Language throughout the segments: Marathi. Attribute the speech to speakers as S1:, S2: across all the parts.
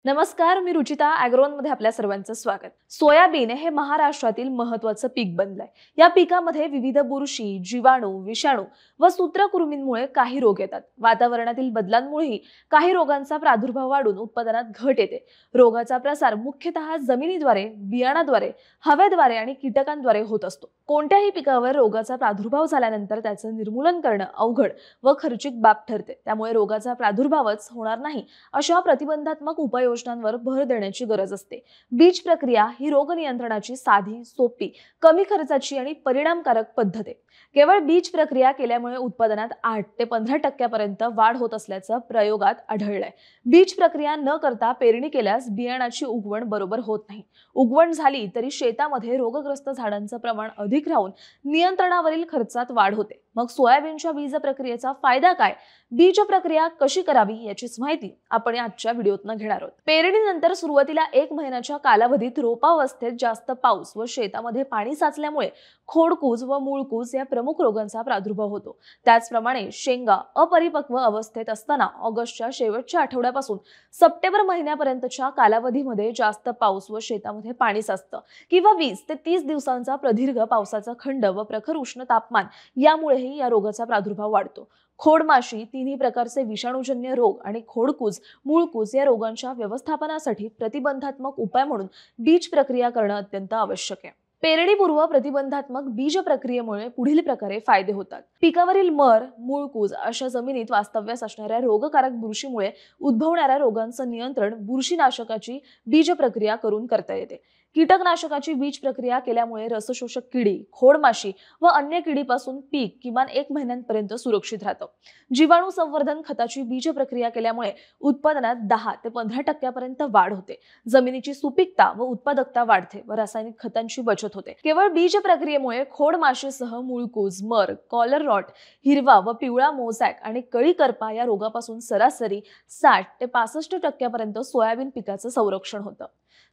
S1: नमस्कार, मी रुचिता ॲग्रोनमध्ये आपल्या सर्वांचं स्वागत। सोयाबीन हे महाराष्ट्रातील महत्त्वाचं पीक बनलंय। या पिकामध्ये विविध बुरशी, जीवाणू, विषाणू व सूत्रकृमींमुळे काही रोग येतात। वातावरणातील बदलांमुळेही काही रोगांचा प्रादुर्भाव वाढून उत्पादनात घट येते। रोगाचा प्रसार मुख्यतः जमिनीद्वारे, बियाणाद्वारे, हवेद्वारे आणि कीटकांद्वारे होत असतो। कोणत्याही पिकावर रोगाचा प्रादुर्भाव झाल्यानंतर त्याचं निर्मूलन करणं अवघड व खर्चिक बाब ठरते। त्यामुळे रोगाचा प्रादुर्भावच होणार नाही अशा प्रतिबंधात्मक उपाययोजनांवर भर देण्याची गरज असते। बीज प्रक्रिया ही रोग नियंत्रणाची साधी, सोपी, कमी खर्चाची आणि परिणामकारक पद्धत आहे। केवळ बीज प्रक्रिया केल्यामुळे उत्पादनात 8 ते 15% पर्यंत वाढ होत असल्याचं प्रयोगात आढळलंय। बीज प्रक्रिया न करता पेरणी केल्यास बियाणाची उगवण बरोबर होत नाही। उगवण झाली तरी शेतामध्ये रोगग्रस्त झाडांचं प्रमाण अधिक राहून नियंत्रणावरील खर्चात वाढ होते। मग सोयाबीनच्या बीज प्रक्रियेचा फायदा काय? बीज प्रक्रिया कशी करावी याचीच माहिती आपण आजच्या व्हिडिओतून घेणार आहोत। पेरणीनंतर सुरुवातीला 1 महिन्याच्या कालावधीत रोपावस्थेत जास्त पाऊस व शेतामध्ये पाणी साचल्यामुळे खोडकूज व मूळकूज या प्रमुख रोगांचा प्रादुर्भाव होतो। त्याचप्रमाणे शेंगा अपरिपक्व अवस्थेत असताना ऑगस्टच्या शेवटच्या आठवड्यापासून सप्टेंबर महिन्यापर्यंतच्या कालावधीमध्ये जास्त पाऊस व शेतामध्ये पाणी साचतं किंवा 20 ते 30 दिवसांचा प्रदीर्घ पावसाचा खंड व प्रखर उष्ण तापमान यामुळेही या रोगाचा प्रादुर्भाव वाढतो। खोडमाशी, तिन्ही प्रकारचे विषाणूजन्य रोग आणि खोडकूज, मूळकूज या रोगांच्या व्यवस्थापनासाठी प्रतिबंधात्मक उपाय म्हणून बीज प्रक्रिया करणं अत्यंत आवश्यक आहे। पेरणीपूर्व प्रतिबंधात्मक बीज प्रक्रियेमुळे पुढील प्रकारे फायदे होतात। पिकावरील मर, मूळकूज अशा जमिनीत वास्तव्यास असणाऱ्या रोगकारक बुरशीमुळे उद्भवणाऱ्या रोगांचं नियंत्रण बुरशीनाशकाची बीज प्रक्रिया करून करता येते। कीटकनाशकाची बीज प्रक्रिया केल्यामुळे रसशोषक किडी, खोडमाशी व अन्य किडीपासून पीक किमान 1 महिन्यांपर्यंत सुरक्षित राहतं। जीवाणू संवर्धन खताची बीज प्रक्रिया केल्यामुळे उत्पादनात 10 ते 15% पर्यंत वाढ होते। जमिनीची सुपीकता व उत्पादकता वाढते व रासायनिक खतांची बचत होते। केवळ बीज प्रक्रियेमुळे खोडमाशीसह मूळकूज, मर, कॉलर रॉट, हिरवा व पिवळा मोझॅक आणि कळी करपा या रोगापासून सरासरी 60 ते 65% पर्यंत सोयाबीन पिकाचं संरक्षण होतं।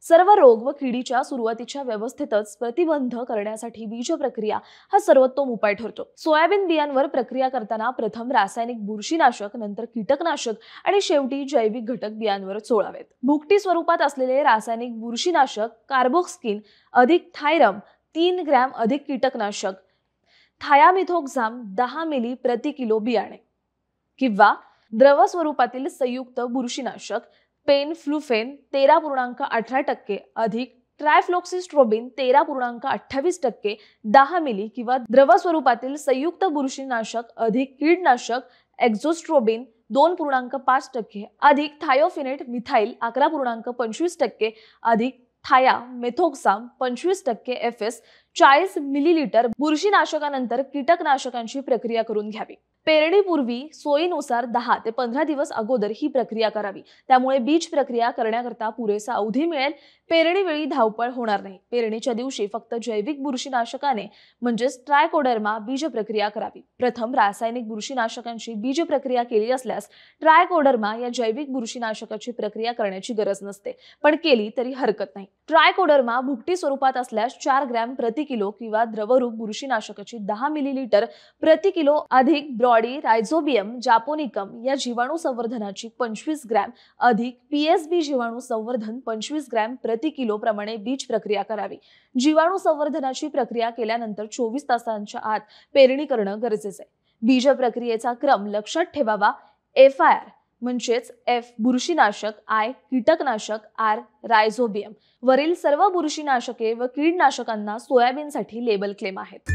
S1: सर्व रोग व किडीच्या सुरुवातीच्या व्यवस्थेतच प्रतिबंध करण्यासाठी बीज प्रक्रिया हा सर्वोत्तम उपाय ठरतो। सोयाबीन बियांवर प्रक्रिया करताना प्रथम रासायनिक बुरशीनाशक, नंतर कीटकनाशक आणि शेवटी जैविक घटक बियांवर चोळावेत। भुकटी स्वरूपात असलेले रासायनिक बुरशीनाशक कार्बोक्सिन अधिक थायरम 3 ग्रॅम अधिक कीटकनाशक थायामिथोक्झाम 10 मिली प्रति किलो बियाणे किंवा द्रव स्वरूपातील संयुक्त बुरशीनाशक पेनफ्लुफेन 13.18% अधिक ट्रायफ्लोक्सिस्ट्रोबिन 13.28% 10 मिली किंवा द्रव स्वरूपातील संयुक्त बुरशीनाशक अधिक कीडनाशक एक्झोस्ट्रोबिन 2.5% अधिक थायोफिनेट मिथाइल 11.25% अधिक थायामेथोक्झाम 25% FS 40 मिलीलिटर बुरशीनाशकानंतर कीटकनाशकांची प्रक्रिया करून घ्यावी। पेरणीपूर्वी सोयीनुसार 10 ते 15 दिवस अगोदर ही प्रक्रिया करावी। त्यामुळे बीज प्रक्रिया करण्याकरता पुरेसा अवधी मिळेल। पेरणीवेळी धावपळ होणार नाही। पेरणीच्या दिवशी फक्त जैविक बुरशीनाशकाने म्हणजेच ट्रायकोडर्मा बीज प्रक्रिया करावी। प्रथम रासायनिक बुरशीनाशकांची बीज प्रक्रिया केली असल्यास ट्रायकोडर्मा या जैविक बुरशीनाशकाची प्रक्रिया करण्याची गरज नसते, पण केली तरी हरकत नाही। ट्रायकोडर्मा भुकटी स्वरूपात असल्यास 4 ग्रॅम प्रति किलो किंवा द्रवरूप बुरशीनाशकाची 10 मिलीलिटर प्रति किलो अधिक ब्रॉडी रायझोबियम जापोनिकम या जीवाणू संवर्धनाची 25 ग्रॅम अधिक पीएसबी जीवाणू संवर्धन 25 ग्रॅम प्रति किलो प्रमाणे बीज प्रक्रिया करावी। जीवाणू संवर्धनाची प्रक्रिया केल्यानंतर 24 तासांच्या आत पेरणी करणं गरजेचं आहे। बीज प्रक्रियेचा क्रम लक्षात ठेवावा। FIR म्हणजेच F बुरशीनाशक, I कीटकनाशक, R रायझोबियम वरील सर्व बुरशीनाशके व कीडनाशकांना सोयाबीनसाठी लेबल क्लेम आहेत।